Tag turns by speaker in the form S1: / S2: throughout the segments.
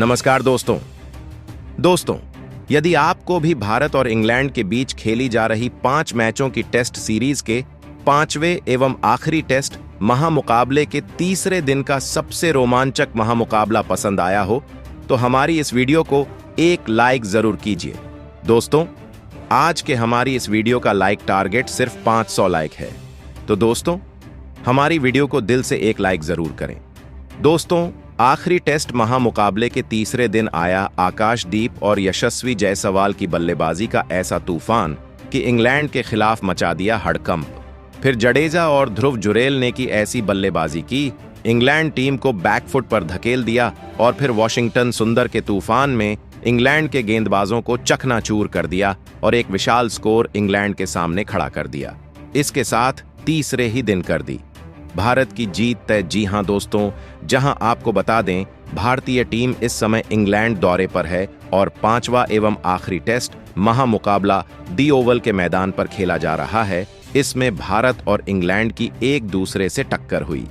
S1: नमस्कार दोस्तों, यदि आपको भी भारत और इंग्लैंड के बीच खेली जा रही 5 मैचों की टेस्ट सीरीज के 5वें एवं आखिरी टेस्ट महामुकाबले के तीसरे दिन का सबसे रोमांचक महामुकाबला पसंद आया हो, तो हमारी इस वीडियो को एक लाइक जरूर कीजिए। दोस्तों, आज के हमारी इस वीडियो का लाइक टारगेट सिर्फ 500 लाइक है, तो दोस्तों हमारी वीडियो को दिल से एक लाइक जरूर करें। दोस्तों, आखिरी टेस्ट महामुकाबले के तीसरे दिन आया आकाशदीप और यशस्वी जायसवाल की बल्लेबाजी का ऐसा तूफान कि इंग्लैंड के खिलाफ मचा दिया हड़कंप। फिर जडेजा और ध्रुव जुरेल ने की ऐसी बल्लेबाजी की, इंग्लैंड टीम को बैकफुट पर धकेल दिया और फिर वॉशिंगटन सुंदर के तूफान में इंग्लैंड के गेंदबाजों को चकनाचूर कर दिया और एक विशाल स्कोर इंग्लैंड के सामने खड़ा कर दिया। इसके साथ तीसरे ही दिन कर दी भारत की जीत तय। जी हां दोस्तों, जहां आपको बता दें भारतीय टीम इस समय इंग्लैंड दौरे पर है और 5वां एवं आखिरी टेस्ट महामुकाबला दी ओवल के मैदान पर खेला जा रहा है। इसमें भारत और इंग्लैंड की एक दूसरे से टक्कर हुई।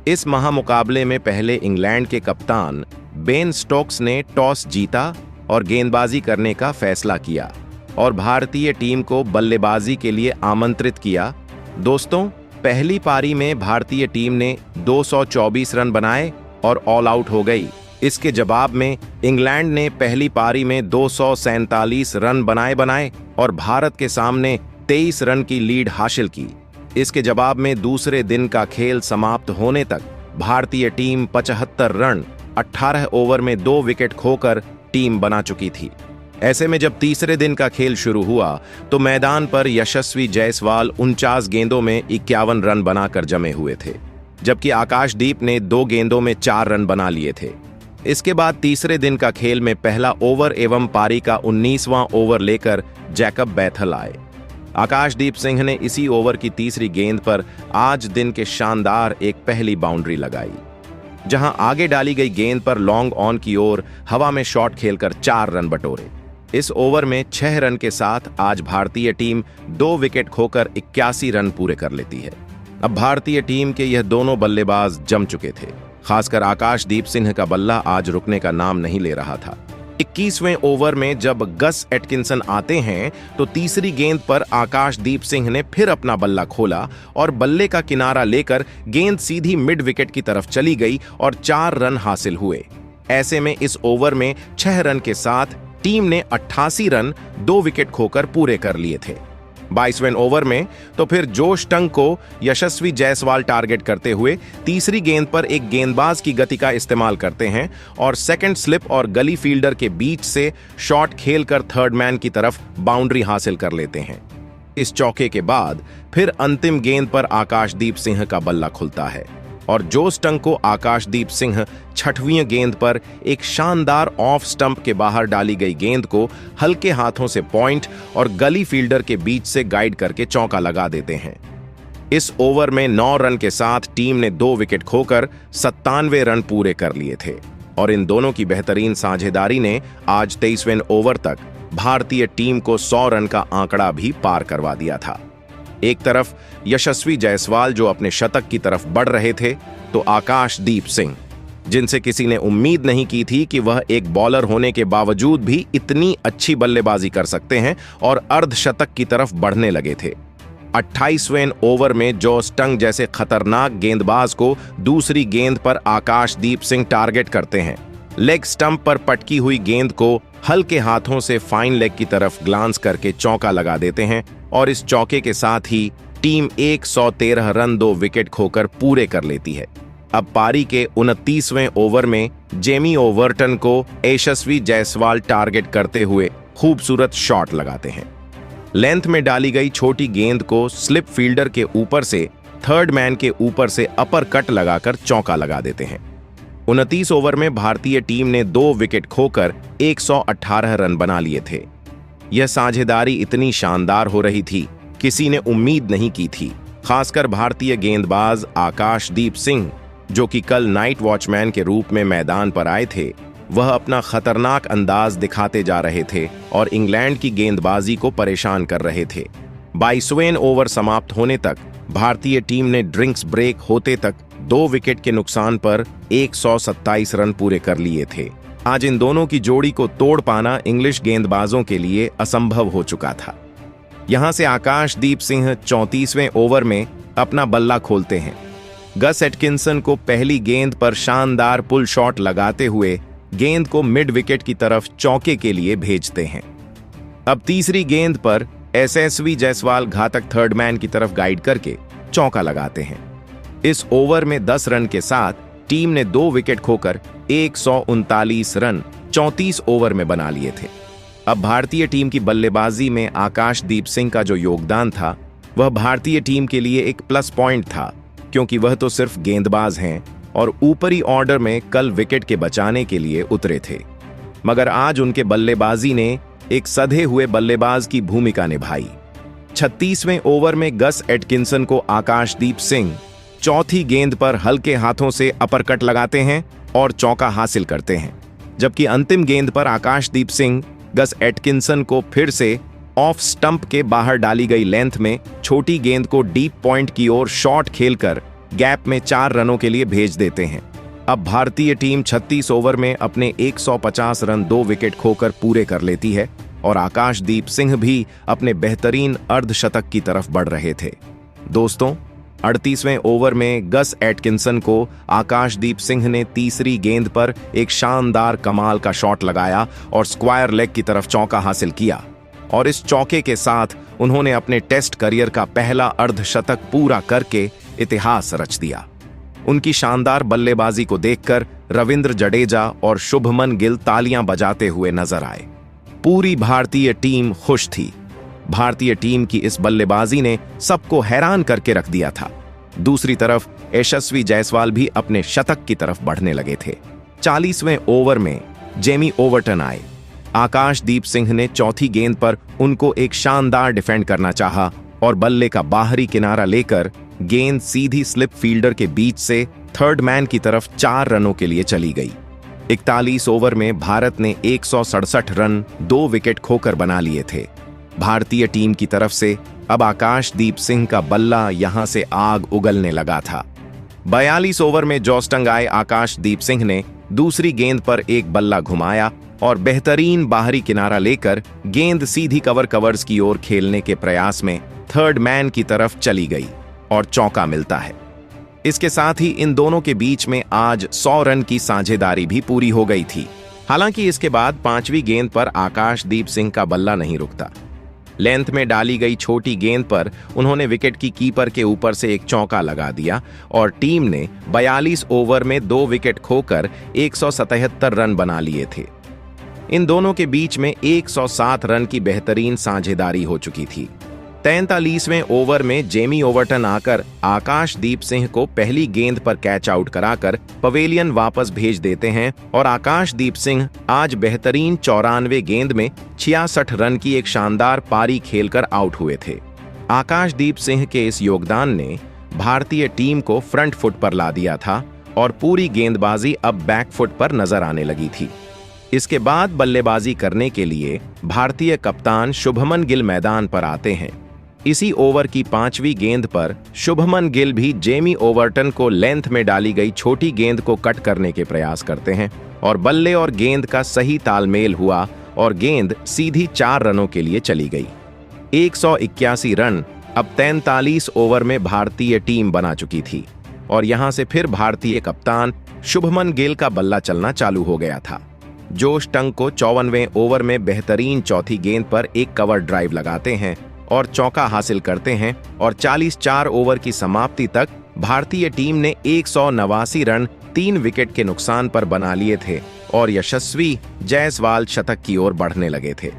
S1: इस महामुकाबले में पहले इंग्लैंड के कप्तान बेन स्टोक्स ने टॉस जीता और गेंदबाजी करने का फैसला किया और भारतीय टीम को बल्लेबाजी के लिए आमंत्रित किया। दोस्तों, पहली पारी में भारतीय टीम ने 224 रन बनाए और ऑल आउट हो गई। इसके जवाब में इंग्लैंड ने पहली पारी में 247 रन बनाए और भारत के सामने 23 रन की लीड हासिल की। इसके जवाब में दूसरे दिन का खेल समाप्त होने तक भारतीय टीम 75 रन 18 ओवर में 2 विकेट खोकर टीम बना चुकी थी। ऐसे में जब तीसरे दिन का खेल शुरू हुआ तो मैदान पर यशस्वी जायसवाल 49 गेंदों में 51 रन बनाकर जमे हुए थे, जबकि आकाशदीप ने 2 गेंदों में 4 रन बना लिए थे। इसके बाद तीसरे दिन का खेल में पहला ओवर एवं पारी का 19वां ओवर लेकर जैकब बैथल आए। आकाशदीप सिंह ने इसी ओवर की तीसरी गेंद पर आज दिन के शानदार एक पहली बाउंड्री लगाई, जहां आगे डाली गई गेंद पर लॉन्ग ऑन की ओर हवा में शॉट खेलकर 4 रन बटोरे। इस ओवर में 6 रन के साथ आज भारतीय टीम 2 विकेट खोकर 81 रन पूरे कर लेती है। अब भारतीय टीम के यह दोनों बल्लेबाज जम चुके थे। खासकर आकाशदीप सिंह का बल्ला आज रुकने का नाम नहीं ले रहा था। 21वें ओवर में जब गस एटकिंसन आते हैं तो तीसरी गेंद पर आकाशदीप सिंह ने फिर अपना बल्ला खोला और बल्ले का किनारा लेकर गेंद सीधी मिड विकेट की तरफ चली गई और 4 रन हासिल हुए। ऐसे में इस ओवर में 6 रन के साथ टीम ने 88 रन 2 विकेट खोकर पूरे कर लिए थे। 22वें ओवर में तो फिर जोश टंग को यशस्वी जायसवाल टारगेट करते हुए तीसरी गेंद पर एक गेंदबाज की गति का इस्तेमाल करते हैं और सेकंड स्लिप और गली फील्डर के बीच से शॉट खेलकर थर्ड मैन की तरफ बाउंड्री हासिल कर लेते हैं। इस चौके के बाद फिर अंतिम गेंद पर आकाशदीप सिंह का बल्ला खुलता है और जोश टंग को आकाशदीप सिंह 6वीं गेंद पर एक शानदार ऑफ स्टंप के बाहर डाली गई गेंद को हल्के हाथों से पॉइंट और गली फील्डर के बीच से गाइड करके चौका लगा देते हैं। इस ओवर में 9 रन के साथ टीम ने 2 विकेट खोकर 97 रन पूरे कर लिए थे और इन दोनों की बेहतरीन साझेदारी ने आज 23वें ओवर तक भारतीय टीम को 100 रन का आंकड़ा भी पार करवा दिया था। एक तरफ यशस्वी जायसवाल जो अपने शतक की तरफ बढ़ रहे थे, तो आकाशदीप सिंह, जिनसे किसी ने उम्मीद नहीं की थी कि वह एक बॉलर होने के बावजूद भी इतनी अच्छी बल्लेबाजी कर सकते हैं, और अर्धशतक की तरफ बढ़ने लगे थे। 28वें ओवर में जोश टंग जैसे खतरनाक गेंदबाज को दूसरी गेंद पर आकाशदीप सिंह टारगेट करते हैं। लेग स्टंप पर पटकी हुई गेंद को हल्के हाथों से फाइन लेग की तरफ ग्लांस करके चौका लगा देते हैं और इस चौके के साथ ही टीम 113 रन 2 विकेट खोकर पूरे कर लेती है। अब पारी के 29वें ओवर में जेमी ओवर्टन को यशस्वी जायसवाल टारगेट करते हुए खूबसूरत शॉट लगाते हैं। लेंथ में डाली गई छोटी गेंद को स्लिप फील्डर के ऊपर से थर्ड मैन के ऊपर से अपर कट लगाकर चौका लगा देते हैं। 29 ओवर में भारतीय टीम ने 2 विकेट खोकर 118 रन बना लिए थे। यह साझेदारी इतनी शानदार हो रही थी, किसी ने उम्मीद नहीं की थी। खासकर भारतीय गेंदबाज आकाशदीप सिंह, जो कि कल नाइट वॉचमैन के रूप में मैदान पर आए थे, वह अपना खतरनाक अंदाज दिखाते जा रहे थे और इंग्लैंड की गेंदबाजी को परेशान कर रहे थे। 22वें ओवर समाप्त होने तक भारतीय टीम ने ड्रिंक्स ब्रेक होते तक 2 विकेट के नुकसान पर 127 रन पूरे कर लिए थे आज इन दोनों की जोड़ी को तोड़ पाना इंग्लिश गेंदबाजों के लिए असंभव हो चुका था। यहां से आकाशदीप सिंह 34वें ओवर में अपना बल्ला खोलते हैं। गस एटकिंसन को पहली गेंद पर शानदार पुल शॉट लगाते हुए गेंद को मिड विकेट की तरफ चौके के लिए भेजते हैं। अब तीसरी गेंद पर यशस्वी जायसवाल घातक थर्ड मैन की तरफ गाइड करके चौका लगाते हैं। इस ओवर में 10 रन के साथ टीम ने 2 विकेट खोकर 139 रन 34 ओवर में बना लिए थे। अब भारतीय टीम की बल्लेबाजी में आकाशदीप सिंह का जो योगदान था वह भारतीय टीम के लिए एक प्लस पॉइंट था, क्योंकि वह तो सिर्फ गेंदबाज हैं और ऊपरी ऑर्डर में कल विकेट के बचाने के लिए उतरे थे, मगर आज उनके बल्लेबाजी ने एक सधे हुए बल्लेबाज की भूमिका निभाई। 36वें ओवर में गस एटकिंसन को आकाशदीप सिंह चौथी गेंद पर हल्के हाथों से अपरकट लगाते हैं और चौका हासिल करते हैं, जबकि अंतिम गेंद पर आकाशदीप सिंह गस एटकिंसन को फिर से ऑफ स्टंप के बाहर डाली गई लेंथ में छोटी गेंद को डीप पॉइंट की ओर शॉट खेलकर गैप में 4 रनों के लिए भेज देते हैं। अब भारतीय टीम 36 ओवर में अपने 150 रन 2 विकेट खोकर पूरे कर लेती है और आकाशदीप सिंह भी अपने बेहतरीन अर्धशतक की तरफ बढ़ रहे थे। दोस्तों, 38वें ओवर में गस एटकिंसन को आकाशदीप सिंह ने तीसरी गेंद पर एक शानदार कमाल का शॉट लगाया और स्क्वायर लेग की तरफ चौका हासिल किया, और इस चौके के साथ उन्होंने अपने टेस्ट करियर का पहला अर्धशतक पूरा करके इतिहास रच दिया। उनकी शानदार बल्लेबाजी को देखकर रविंद्र जडेजा और शुभमन गिल तालियां बजाते हुए नजर आए। पूरी भारतीय टीम खुश थी। भारतीय टीम की इस बल्लेबाजी ने सबको हैरान करके रख दिया था। दूसरी तरफ यशस्वी जायसवाल भी अपने शतक की तरफ बढ़ने लगे थे। 40वें ओवर में जेमी ओवरटन आए। आकाशदीप सिंह ने चौथी गेंद पर उनको एक शानदार डिफेंड करना चाहा और बल्ले का बाहरी किनारा लेकर गेंद सीधी स्लिप फील्डर के बीच से थर्ड मैन की तरफ 4 रनों के लिए चली गई। 41 ओवर में भारत ने 167 रन 2 विकेट खोकर बना लिए थे। भारतीय टीम की तरफ से अब आकाशदीप सिंह का बल्ला यहां से आग उगलने लगा था। 42 ओवर में जॉस्टंग आए आकाशदीप सिंह ने दूसरी गेंद पर एक बल्ला घुमाया और बेहतरीन बाहरी किनारा लेकर गेंद सीधी कवर्स की ओर खेलने के प्रयास में थर्ड मैन की तरफ चली गई और चौका मिलता है। इसके साथ ही इन दोनों के बीच में आज 100 रन की साझेदारी भी पूरी हो गई थी। हालांकि इसके बाद 5वीं गेंद पर आकाशदीप सिंह का बल्ला नहीं रुकता। लेंथ में डाली गई छोटी गेंद पर उन्होंने विकेट की कीपर के ऊपर से एक चौका लगा दिया और टीम ने 42 ओवर में 2 विकेट खोकर 177 रन बना लिए थे। इन दोनों के बीच में 107 रन की बेहतरीन साझेदारी हो चुकी थी। 43वें ओवर में जेमी ओवरटन आकर आकाशदीप सिंह को पहली गेंद पर कैच आउट कराकर पवेलियन वापस भेज देते हैं और आकाशदीप सिंह आज बेहतरीन 94 गेंद में 66 रन की एक शानदार पारी खेलकर आउट हुए थे। आकाशदीप सिंह के इस योगदान ने भारतीय टीम को फ्रंट फुट पर ला दिया था और पूरी गेंदबाजी अब बैक फुट पर नजर आने लगी थी। इसके बाद बल्लेबाजी करने के लिए भारतीय कप्तान शुभमन गिल मैदान पर आते हैं। इसी ओवर की 5वीं गेंद पर शुभमन गिल भी जेमी ओवरटन को लेंथ में डाली गई छोटी गेंद को कट करने के प्रयास करते हैं और बल्ले और गेंद का सही तालमेल हुआ और गेंद सीधी 4 रनों के लिए चली गई। 181 रन अब 43 ओवर में भारतीय टीम बना चुकी थी और यहां से फिर भारतीय कप्तान शुभमन गिल का बल्ला चलना चालू हो गया था। जोश टंग को 54वें ओवर में बेहतरीन चौथी गेंद पर एक कवर ड्राइव लगाते हैं और चौका हासिल करते हैं और 44 ओवर की समाप्ति तक भारतीय टीम ने 189 रन 3 विकेट के नुकसान पर बना लिए थे और यशस्वी जायसवाल शतक की ओर बढ़ने लगे थे।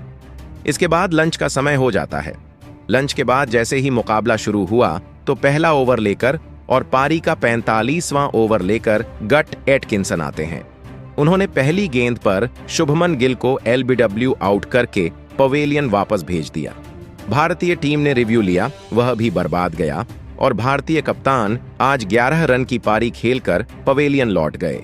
S1: इसके बाद लंच का समय हो जाता है। लंच के बाद जैसे ही मुकाबला शुरू हुआ तो पहला ओवर लेकर और पारी का 45वां ओवर लेकर गट एटकिंसन आते हैं। उन्होंने पहली गेंद पर शुभमन गिल को एलबीडब्ल्यू आउट करके पवेलियन वापस भेज दिया। भारतीय टीम ने रिव्यू लिया, वह भी बर्बाद गया और भारतीय कप्तान आज 11 रन की पारी खेलकर पवेलियन लौट गए।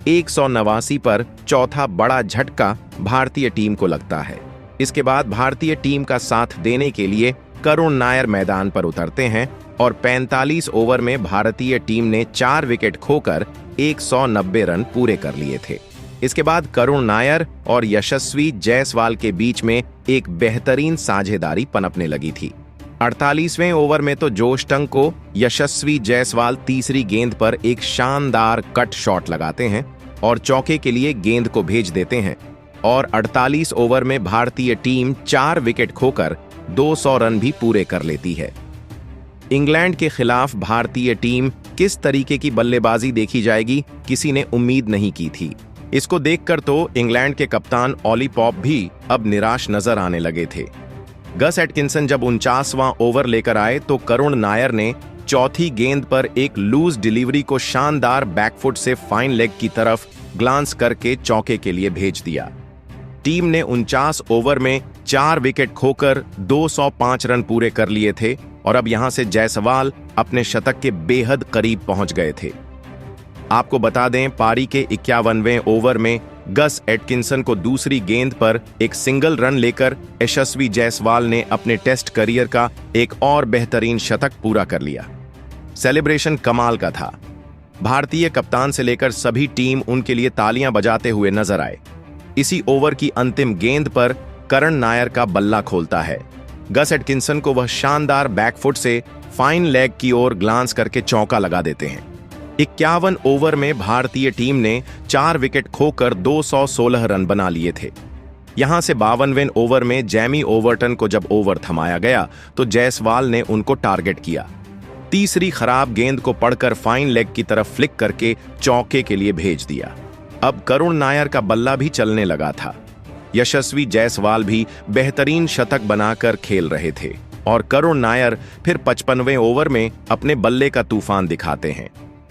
S1: 189 पर चौथा बड़ा झटका भारतीय टीम को लगता है। इसके बाद भारतीय टीम का साथ देने के लिए करुण नायर मैदान पर उतरते हैं और 45 ओवर में भारतीय टीम ने 4 विकेट खोकर 190 रन पूरे कर लिए थे। इसके बाद करुण नायर और यशस्वी जायसवाल के बीच में एक बेहतरीन साझेदारी पनपने लगी थी। 48वें ओवर में तो जोश टंग को यशस्वी जायसवाल तीसरी गेंद पर एक शानदार कट शॉट लगाते हैं और चौके के लिए गेंद को भेज देते हैं और 48 ओवर में भारतीय टीम 4 विकेट खोकर 200 रन भी पूरे कर लेती है। इंग्लैंड के खिलाफ भारतीय टीम किस तरीके की बल्लेबाजी देखी जाएगी, किसी ने उम्मीद नहीं की थी। इसको देखकर तो इंग्लैंड के कप्तान ऑली पॉप भी अब निराश नजर आने लगे थे। गस एटकिंसन जब 49वां ओवर लेकर आए तो करुण नायर ने चौथी गेंद पर एक लूज डिलीवरी को शानदार बैकफुट से फाइन लेग की तरफ ग्लांस करके चौके के लिए भेज दिया। टीम ने 49 ओवर में 4 विकेट खोकर 205 रन पूरे कर लिए थे और अब यहां से जायसवाल अपने शतक के बेहद करीब पहुंच गए थे। आपको बता दें, पारी के 51वें ओवर में गस एटकिंसन को दूसरी गेंद पर एक सिंगल रन लेकर यशस्वी जायसवाल ने अपने टेस्ट करियर का एक और बेहतरीन शतक पूरा कर लिया। सेलिब्रेशन कमाल का था। भारतीय कप्तान से लेकर सभी टीम उनके लिए तालियां बजाते हुए नजर आए। इसी ओवर की अंतिम गेंद पर करुण नायर का बल्ला खोलता है। गस एटकिंसन को वह शानदार बैकफुट से फाइन लेग की ओर ग्लांस करके चौका लगा देते हैं। 51 ओवर में भारतीय टीम ने 4 विकेट खोकर 216 रन बना लिए थे। यहां से 52वें ओवर में जैमी ओवर्टन को जब ओवर थमाया गया तो जायसवाल ने उनको टारगेट किया। तीसरी खराब गेंद को पड़कर फाइन लेग की तरफ फ्लिक करके चौके के लिए भेज दिया। अब करुण नायर का बल्ला भी चलने लगा था। यशस्वी जायसवाल भी बेहतरीन शतक बनाकर खेल रहे थे और करुण नायर फिर 55वें ओवर में अपने बल्ले का तूफान दिखाते हैं।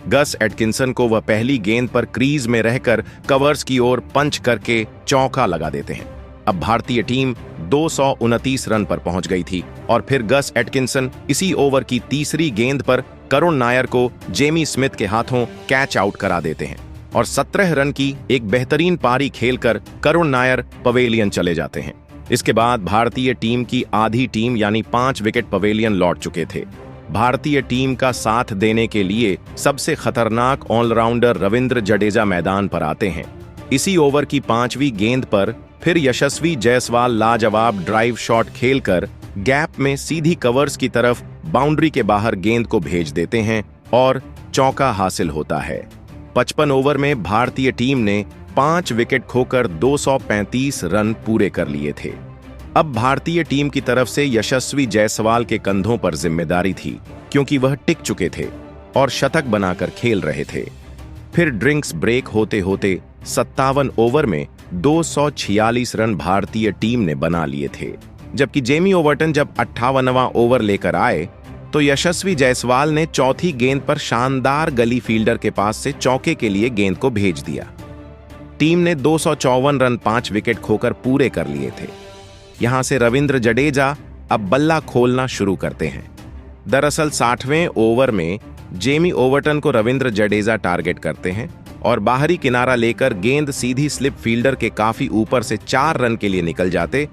S1: गस एटकिंसन को वह पहली गेंद पर क्रीज में रहकर कवर्स की ओर पंच करके चौका लगा देते हैं। अब भारतीय टीम 229 रन पर पहुंच गई थी और फिर गस एटकिंसन इसी ओवर की तीसरी गेंद पर करुण नायर को जेमी स्मिथ के हाथों कैच आउट करा देते हैं और 17 रन की एक बेहतरीन पारी खेलकर करुण नायर पवेलियन चले जाते हैं। इसके बाद भारतीय टीम की आधी टीम यानी 5 विकेट पवेलियन लौट चुके थे। भारतीय टीम का साथ देने के लिए सबसे खतरनाक ऑलराउंडर रविंद्र जडेजा मैदान पर आते हैं। इसी ओवर की 5वीं गेंद पर फिर यशस्वी जायसवाल लाजवाब ड्राइव शॉट खेलकर गैप में सीधी कवर्स की तरफ बाउंड्री के बाहर गेंद को भेज देते हैं और चौका हासिल होता है। 55 ओवर में भारतीय टीम ने 5 विकेट खोकर 235 रन पूरे कर लिए थे। अब भारतीय टीम की तरफ से यशस्वी जायसवाल के कंधों पर जिम्मेदारी थी, क्योंकि वह टिक चुके थे और शतक बनाकर खेल रहे थे। फिर ड्रिंक्स ब्रेक होते होते 57 ओवर में 246 रन भारतीय टीम ने बना लिए थे, जबकि जेमी ओवर्टन जब 58वां ओवर लेकर आए तो यशस्वी जायसवाल ने चौथी गेंद पर शानदार गली फील्डर के पास से चौके के लिए गेंद को भेज दिया। टीम ने 254 रन 5 विकेट खोकर पूरे कर लिए थे। यहां से रविंद्र जडेजा अब बल्ला खोलना शुरू करते हैं। दरअसल 60वें ओवर में जेमी ओवर्टन को रविंद्र जडेजा टारगेट करते हैं और बाहरी किनारा लेकर गेंद सीधी स्लिप फील्डर के काफी ऊपर से 4 रन के लिए निकल जाती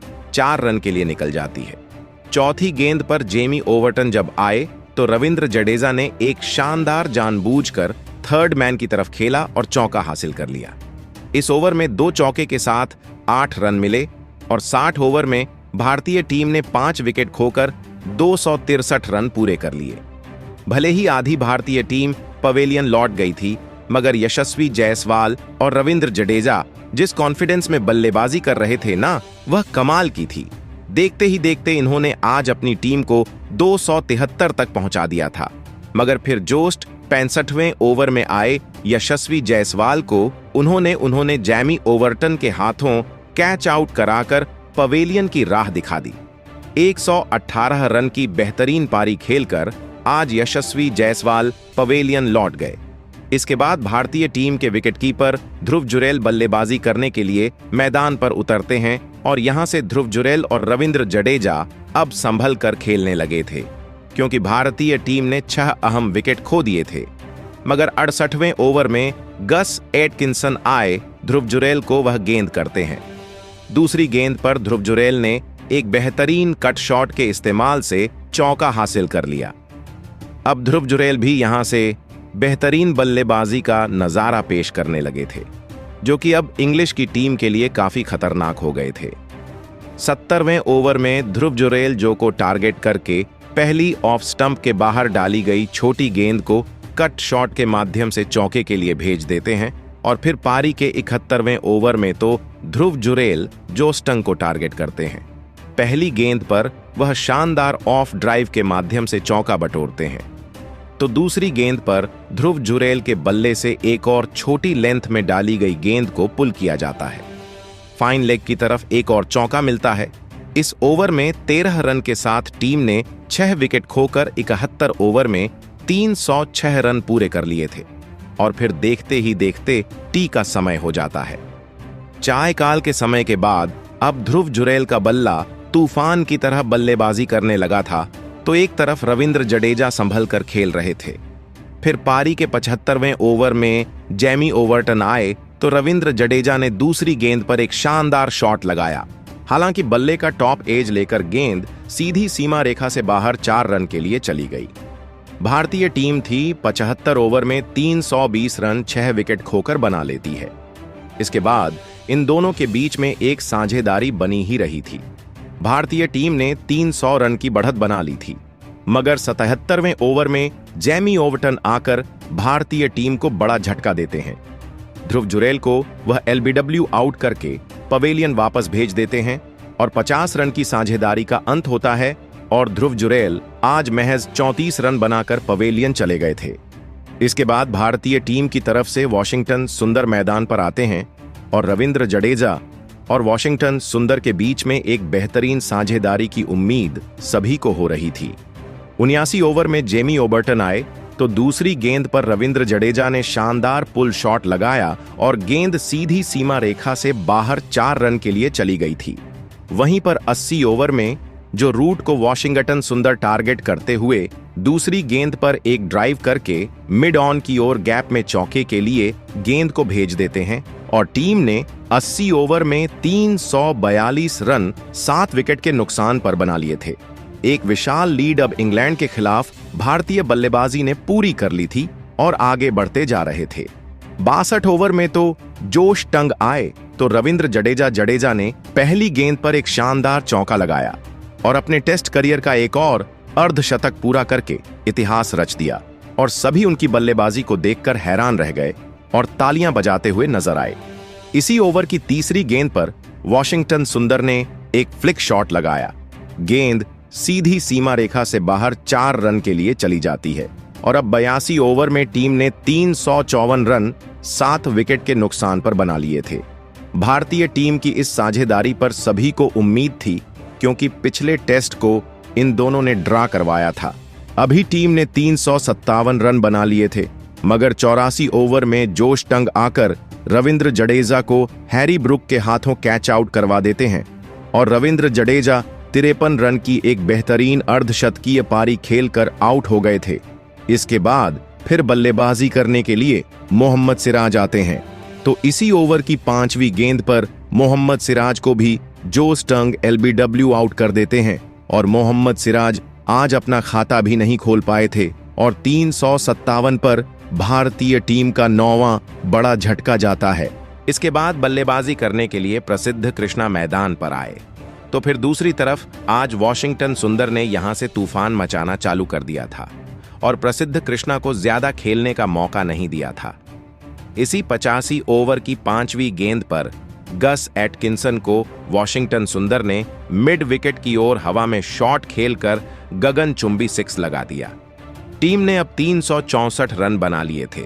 S1: है। चौथी गेंद पर जेमी ओवर्टन जब आए तो रविंद्र जडेजा ने एक शानदार जानबूझकर थर्ड मैन की तरफ खेला और चौका हासिल कर लिया। इस ओवर में 2 चौके के साथ 8 रन मिले और 60 ओवर में भारतीय टीम ने 5 विकेट खोकर 263 रन पूरे कर लिए। भले ही आधी भारतीय टीम पवेलियन लौट गई थी, मगर यशस्वी जायसवाल और रविंद्र जडेजा जिस कॉन्फिडेंस में बल्लेबाजी कर रहे थे ना, वह कमाल की थी। देखते ही देखते इन्होंने आज अपनी टीम को 273 तक पहुंचा दिया था, मगर फिर जोस्ट 65वें ओवर में आए यशस्वी जायसवाल को उन्होंने जैमी ओवर्टन के हाथों कैच आउट कराकर पवेलियन की राह दिखा दी। 118 रन की बेहतरीन पारी खेलकर आज यशस्वी जायसवाल पवेलियन लौट गए। इसके बाद भारतीय टीम के विकेटकीपर ध्रुव जुरैल बल्लेबाजी करने के लिए मैदान पर उतरते हैं और यहां से ध्रुव जुरैल और रविंद्र जडेजा अब संभल कर खेलने लगे थे, क्योंकि भारतीय टीम ने 6 अहम विकेट खो दिए थे। मगर 68वें ओवर में गस एटकिंसन आए ध्रुव जुरैल को वह गेंद करते हैं। दूसरी गेंद पर ध्रुव जुरैल ने एक बेहतरीन कट शॉट के इस्तेमाल से चौका हासिल कर लिया। अब ध्रुव जुरैल भी यहां से बेहतरीन बल्लेबाजी का नजारा पेश करने लगे थे। जो कि अब इंग्लिश की टीम के लिए काफी खतरनाक हो गए थे। 70वें ओवर में ध्रुव जुरेल जो को टारगेट करके पहली ऑफ स्टंप के बाहर डाली गई छोटी गेंद को कट शॉट के माध्यम से चौके के लिए भेज देते हैं और फिर पारी के 71वें ओवर में तो ध्रुव जुरेल जो स्टंग को टारगेट करते हैं। पहली गेंद पर वह शानदार ऑफ ड्राइव के माध्यम से चौका बटोरते हैं, तो दूसरी गेंद पर ध्रुव जुरेल के बल्ले से एक और छोटी लेंथ में डाली गई गेंद को पुल किया जाता है। फाइन लेग की तरफ एक और चौका मिलता है। इस ओवर में 13 रन के साथ टीम ने 6 विकेट खोकर 71 ओवर में 306 रन पूरे कर लिए थे और फिर देखते ही देखते टी का समय हो जाता है। चाय काल के समय के बाद अब ध्रुव जुरेल का बल्ला तूफान की तरह बल्लेबाजी करने लगा था, तो एक तरफ रविंद्र जडेजा संभल कर खेल रहे थे। फिर पारी के 75वें ओवर में जेमी ओवर्टन आए तो रविंद्र जडेजा ने दूसरी गेंद पर एक शानदार शॉट लगाया। हालांकि बल्ले का टॉप एज लेकर गेंद सीधी सीमा रेखा से बाहर 4 रन के लिए चली गई। भारतीय टीम थी 75 ओवर में 320 रन 6 विकेट खोकर बना लेती है। इसके बाद इन दोनों के बीच में एक साझेदारी बनी ही रही थी। भारतीय टीम ने 300 रन की बढ़त बना ली थी, मगर 77वें ओवर में जेमी ओवर्टन आकर भारतीय टीम को बड़ा झटका देते हैं। ध्रुव जुरेल को वह एलबीडब्ल्यू आउट करके पवेलियन वापस भेज देते हैं और 50 रन की साझेदारी का अंत होता है और ध्रुव जुरेल आज महज 34 रन बनाकर पवेलियन चले गए थे। इसके बाद भारतीय टीम की तरफ से वॉशिंगटन सुंदर मैदान पर आते हैं और रविंद्र जडेजा और वॉशिंगटन सुंदर के बीच में एक बेहतरीन साझेदारी की उम्मीद सभी को हो रही थी। 79 ओवर में जेमी ओवर्टन आए तो दूसरी गेंद पर रविंद्र जडेजा ने शानदार पुल शॉट लगाया और गेंद सीधी सीमा रेखा से बाहर 4 रन के लिए चली गई थी। वहीं पर 80 ओवर में जो रूट को वॉशिंगटन सुंदर टारगेट करते हुए दूसरी गेंद पर एक ड्राइव करके मिड ऑन की ओर गैप में चौके के लिए गेंद को भेज देते हैं और टीम ने 80 ओवर में 342 रन 7 विकेट के नुकसान पर बना लिए थे। एक विशाल लीड अब इंग्लैंड के खिलाफ भारतीय बल्लेबाजी ने पूरी कर ली थी और आगे बढ़ते जा रहे थे। 62 ओवर में तो जोश टंग आए तो रविंद्र जडेजा ने पहली गेंद पर एक शानदार चौका लगाया और अपने टेस्ट करियर का एक और अर्धशतक पूरा करके इतिहास रच दिया और सभी उनकी बल्लेबाजी को देखकर हैरान रह गए और तालियां बजाते हुए नजर आए। इसी ओवर की तीसरी गेंद पर वॉशिंगटन सुंदर ने एक फ्लिक शॉट लगाया। गेंद सीधी सीमा रेखा से बाहर 4 रन के लिए चली जाती है और अब 82 ओवर में टीम ने 354 रन 7 विकेट के नुकसान पर बना लिए थे। भारतीय टीम की इस साझेदारी पर सभी को उम्मीद थी, क्योंकि पिछले टेस्ट को इन दोनों ने ड्रा करवाया था। अभी टीम ने 357 रन बना लिए थे, मगर 84 ओवर में जोश टंग आकर रविंद्र जडेजा को हैरी ब्रुक के हाथों कैच आउट करवा देते हैं और रविंद्र जडेजा 53 रन की एक बेहतरीन अर्धशतकीय पारी खेलकर आउट हो गए थे। इसके बाद फिर बल्लेबाजी करने के लिए मोहम्मद सिराज आते हैं, तो इसी ओवर की 5वीं गेंद पर मोहम्मद सिराज को भी जोश टंग एलबीडब्ल्यू आउट कर देते हैं और मोहम्मद सिराज आज अपना खाता भी नहीं खोल पाए थे और 357 पर भारतीय टीम का 9वां बड़ा झटका जाता है। इसके बाद बल्लेबाजी करने के लिए प्रसिद्ध कृष्णा मैदान पर आए, तो फिर दूसरी तरफ आज वॉशिंगटन सुंदर ने यहां से तूफान मचाना चालू कर दिया था और प्रसिद्ध कृष्णा को ज्यादा खेलने का मौका नहीं दिया था। इसी 85 ओवर की 5वीं गेंद पर गस एटकिंसन को वॉशिंगटन सुंदर ने मिड विकेट की ओर हवा में शॉट खेलकर गगनचुंबी 6 लगा दिया। टीम ने अब 364 रन बना लिए थे।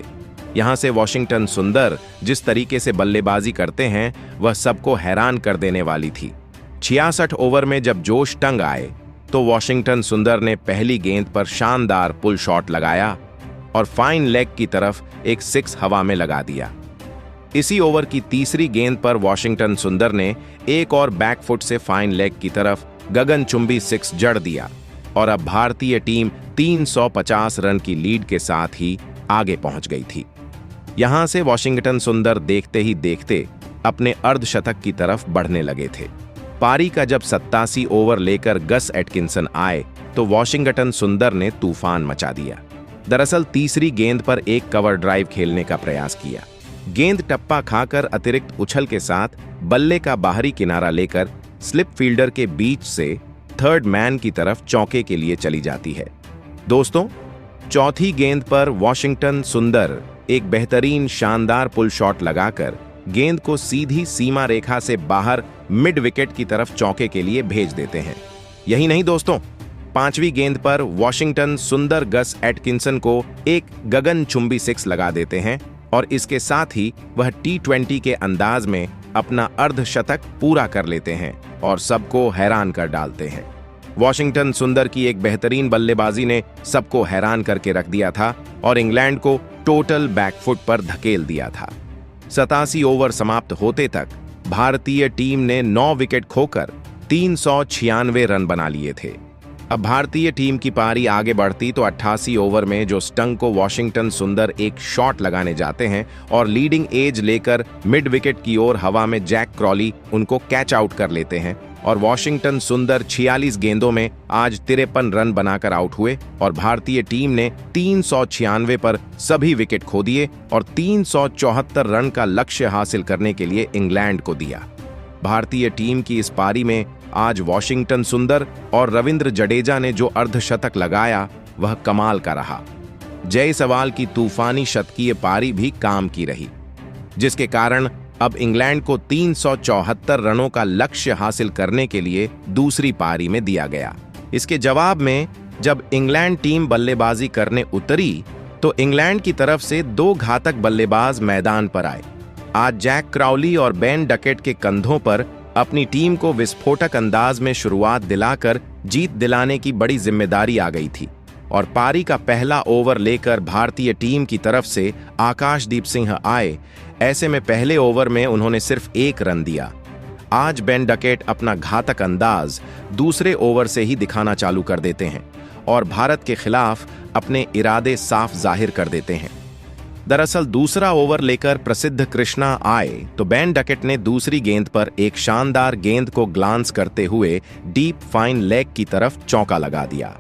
S1: यहां से वॉशिंगटन सुंदर जिस तरीके से बल्लेबाजी करते हैं वह सबको हैरान कर देने वाली थी। 66 ओवर में जब जोश टंग आए तो वॉशिंगटन सुंदर ने पहली गेंद पर शानदार पुल शॉट लगाया और फाइन लेग की तरफ एक 6 हवा में लगा दिया। इसी ओवर की तीसरी गेंद पर वॉशिंगटन सुंदर ने एक और बैकफुट से फाइन लेग की तरफ गगनचुंबी 6 जड़ दिया और अब भारतीय टीम 350 रन की लीड के साथ ही आगे पहुंच गई थी। यहां से वॉशिंगटन सुंदर देखते ही देखते अपने अर्धशतक की तरफ बढ़ने लगे थे। पारी का जब 87 ओवर लेकर गस एटकिंसन आए तो वॉशिंगटन सुंदर ने तूफान मचा दिया। दरअसल तीसरी गेंद पर एक कवर ड्राइव खेलने का प्रयास किया, गेंद टप्पा खाकर अतिरिक्त उछल के साथ बल्ले का बाहरी किनारा लेकर स्लिप फील्डर के बीच से थर्ड मैन की तरफ चौके के लिए चली जाती है। दोस्तों, चौथी गेंद पर वॉशिंगटन सुंदर एक बेहतरीन शानदार पुल शॉट लगाकर गेंद को सीधी सीमा रेखा से बाहर मिड विकेट की तरफ चौके के लिए भेज देते हैं। यही नहीं दोस्तों, पांचवी गेंद पर वॉशिंगटन सुंदर गस एटकिंसन को एक गगनचुंबी सिक्स लगा देते हैं और इसके साथ ही वह T20 के अंदाज में अपना अर्धशतक पूरा कर लेते हैं और सबको हैरान कर डालते हैं। वॉशिंगटन सुंदर की एक बेहतरीन बल्लेबाजी ने सबको हैरान करके रख दिया था और इंग्लैंड को टोटल बैकफुट पर धकेल दिया था। 87 ओवर समाप्त होते तक भारतीय टीम ने 9 विकेट खोकर 396 रन बना लिए थे। अब भारतीय टीम की पारी आगे बढ़ती तो 88 ओवर में जो स्टंग को वॉशिंगटन सुंदर एक शॉट लगाने जाते हैं और लीडिंग एज लेकर मिड विकेट की ओर हवा में जैक क्रॉली उनको कैच आउट कर लेते हैं और वॉशिंगटन सुंदर 46 गेंदों में आज 53 रन बनाकर आउट हुए और भारतीय टीम ने 396 पर सभी विकेट खो दिए और 374 रन का लक्ष्य हासिल करने के लिए इंग्लैंड को दिया। भारतीय टीम की इस पारी में आज वॉशिंगटन सुंदर और रविंद्र जडेजा ने जो अर्धशतक लगाया वह कमाल का रहा। जायसवाल की तूफानी शतकीय पारी भी काम की रही, जिसके कारण अब इंग्लैंड को 374 रनों का लक्ष्य हासिल करने के लिए दूसरी पारी में दिया गया। इसके जवाब में जब इंग्लैंड टीम बल्लेबाजी करने उतरी तो इंग्लैंड की तरफ से 2 घातक बल्लेबाज मैदान पर आए। आज जैक क्राउली और बेन डकेट के कंधों पर अपनी टीम को विस्फोटक अंदाज में शुरुआत दिलाकर जीत दिलाने की बड़ी जिम्मेदारी आ गई थी और पारी का पहला ओवर लेकर भारतीय टीम की तरफ से आकाशदीप सिंह आए। ऐसे में पहले ओवर में उन्होंने सिर्फ 1 रन दिया। आज बेन डकेट अपना घातक अंदाज दूसरे ओवर से ही दिखाना चालू कर देते हैं और भारत के खिलाफ अपने इरादे साफ जाहिर कर देते हैं। दरअसल दूसरा ओवर लेकर प्रसिद्ध कृष्णा आए तो बेन डकेट ने दूसरी गेंद पर एक शानदार गेंद को ग्लांस करते हुए डीप फाइन लेग की तरफ चौका लगा दिया।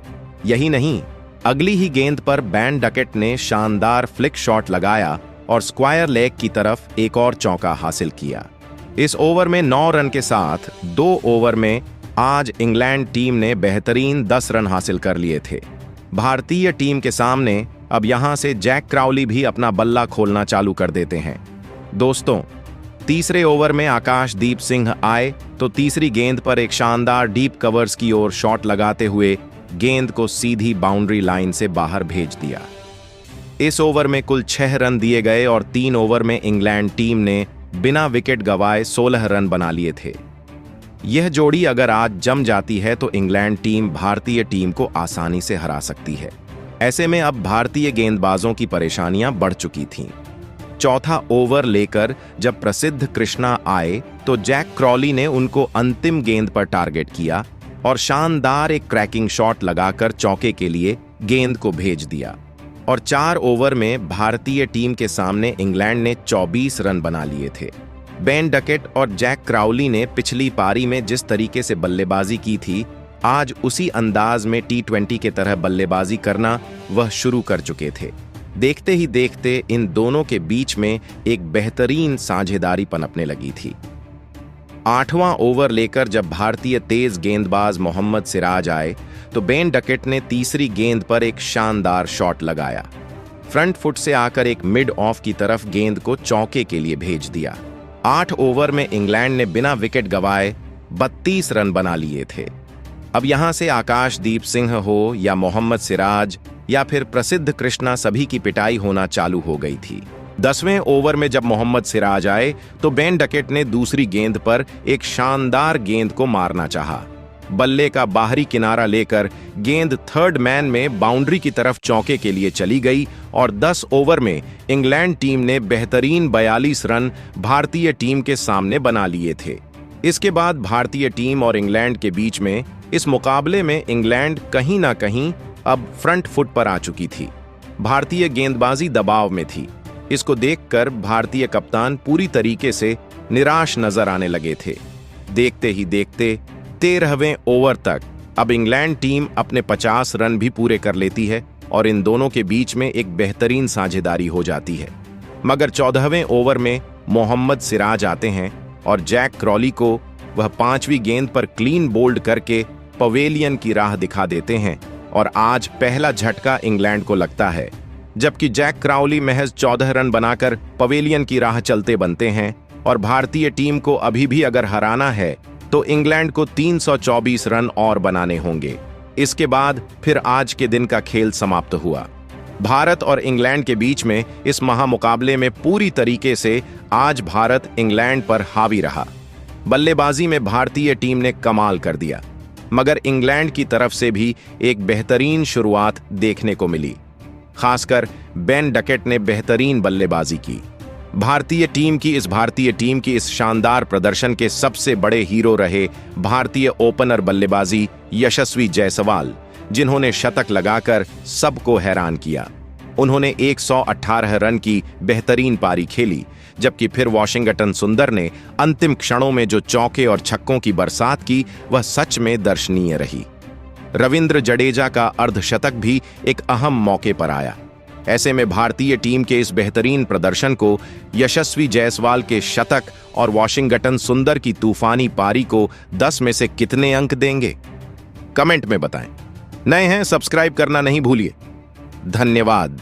S1: यही नहीं, अगली ही गेंद पर बेन डकेट ने शानदार फ्लिक शॉट लगाया और स्क्वायर लेग की तरफ एक और चौका हासिल किया। इस ओवर में 9 रन के साथ 2 ओवर में आज इंग्लैंड टीम ने बेहतरीन 10 रन हासिल कर लिए थे। भारतीय टीम के सामने अब यहां से जैक क्राउली भी अपना बल्ला खोलना चालू कर देते हैं। दोस्तों, तीसरे ओवर में आकाशदीप सिंह आए तो तीसरी गेंद पर एक शानदार डीप कवर्स की ओर शॉट लगाते हुए गेंद को सीधी बाउंड्री लाइन से बाहर भेज दिया। इस ओवर में कुल 6 रन दिए गए और 3 ओवर में इंग्लैंड टीम ने बिना विकेट गंवाए 16 रन बना लिए थे। यह जोड़ी अगर आज जम जाती है तो इंग्लैंड टीम भारतीय टीम को आसानी से हरा सकती है। ऐसे में अब भारतीय गेंदबाजों की परेशानियां बढ़ चुकी थीं। चौथा ओवर लेकर जब प्रसिद्ध कृष्णा आए तो जैक क्रॉली ने उनको अंतिम गेंद पर टारगेट किया और शानदार एक क्रैकिंग शॉट लगाकर चौके के लिए गेंद को भेज दिया और 4 ओवर में भारतीय टीम के सामने इंग्लैंड ने 24 रन बना लिए थे। बेन डकेट और जैक क्राउली ने पिछली पारी में जिस तरीके से बल्लेबाजी की थी, आज उसी अंदाज में T20 के तरह बल्लेबाजी करना वह शुरू कर चुके थे। देखते ही देखते इन दोनों के बीच में एक बेहतरीन साझेदारी पनपने लगी थी। 8वां ओवर लेकर जब भारतीय तेज गेंदबाज मोहम्मद सिराज आए तो बेन डकेट ने तीसरी गेंद पर एक शानदार शॉट लगाया। फ्रंट फुट से आकर एक मिड ऑफ की तरफ गेंद को चौके के लिए भेज दिया। 8 ओवर में इंग्लैंड ने बिना विकेट गंवाए 32 रन बना लिए थे। अब यहां से आकाशदीप सिंह हो या मोहम्मद सिराज या फिर प्रसिद्ध कृष्णा, सभी की पिटाई होना चालू हो गई थी। 10वें ओवर में जब मोहम्मद सिराज आए तो बेन डकेट ने दूसरी गेंद पर एक शानदार गेंद को मारना चाहा। बल्ले का बाहरी किनारा लेकर गेंद थर्ड मैन में बाउंड्री की तरफ चौके के लिए चली गई और 10 ओवर में इंग्लैंड टीम ने बेहतरीन 42 रन भारतीय टीम के सामने बना लिए थे। इसके बाद भारतीय टीम और इंग्लैंड के बीच में इस मुकाबले में इंग्लैंड कहीं ना कहीं अब फ्रंट फुट पर आ चुकी थी। भारतीय गेंदबाजी दबाव में थी। इसको देखकर भारतीय कप्तान पूरी तरीके से निराश नजर आने लगे थे। देखते ही देखते 13वें ओवर तक अब इंग्लैंड टीम अपने 50 रन भी पूरे कर लेती है और इन दोनों के बीच में एक बेहतरीन साझेदारी हो जाती है। मगर 14वें ओवर में मोहम्मद सिराज आते हैं और जैक क्रॉली को वह 5वीं गेंद पर क्लीन बोल्ड करके पवेलियन की राह दिखा देते हैं और आज पहला झटका इंग्लैंड को लगता है, जबकि जैक क्राउली महज 14 रन बनाकर पवेलियन की राह चलते बनते हैं और भारतीय टीम को अभी भी अगर हराना है तो इंग्लैंड को 324 रन और बनाने होंगे। इसके बाद फिर आज के दिन का खेल समाप्त हुआ। भारत और इंग्लैंड के बीच में इस महामुकाबले में पूरी तरीके से आज भारत इंग्लैंड पर हावी रहा। बल्लेबाजी में भारतीय टीम ने कमाल कर दिया, मगर इंग्लैंड की तरफ से भी एक बेहतरीन शुरुआत देखने को मिली। खासकर बेन डकेट ने बेहतरीन बल्लेबाजी की। भारतीय टीम की इस शानदार प्रदर्शन के सबसे बड़े हीरो रहे भारतीय ओपनर बल्लेबाजी यशस्वी जायसवाल, जिन्होंने शतक लगाकर सबको हैरान किया। उन्होंने 118 रन की बेहतरीन पारी खेली, जबकि फिर वॉशिंगटन सुंदर ने अंतिम क्षणों में जो चौके और छक्कों की बरसात की वह सच में दर्शनीय रही। रविंद्र जडेजा का अर्धशतक भी एक अहम मौके पर आया। ऐसे में भारतीय टीम के इस बेहतरीन प्रदर्शन को, यशस्वी जायसवाल के शतक और वॉशिंगटन सुंदर की तूफानी पारी को 10 में से कितने अंक देंगे? कमेंट में बताएं। नए हैं, सब्सक्राइब करना नहीं भूलिए। धन्यवाद।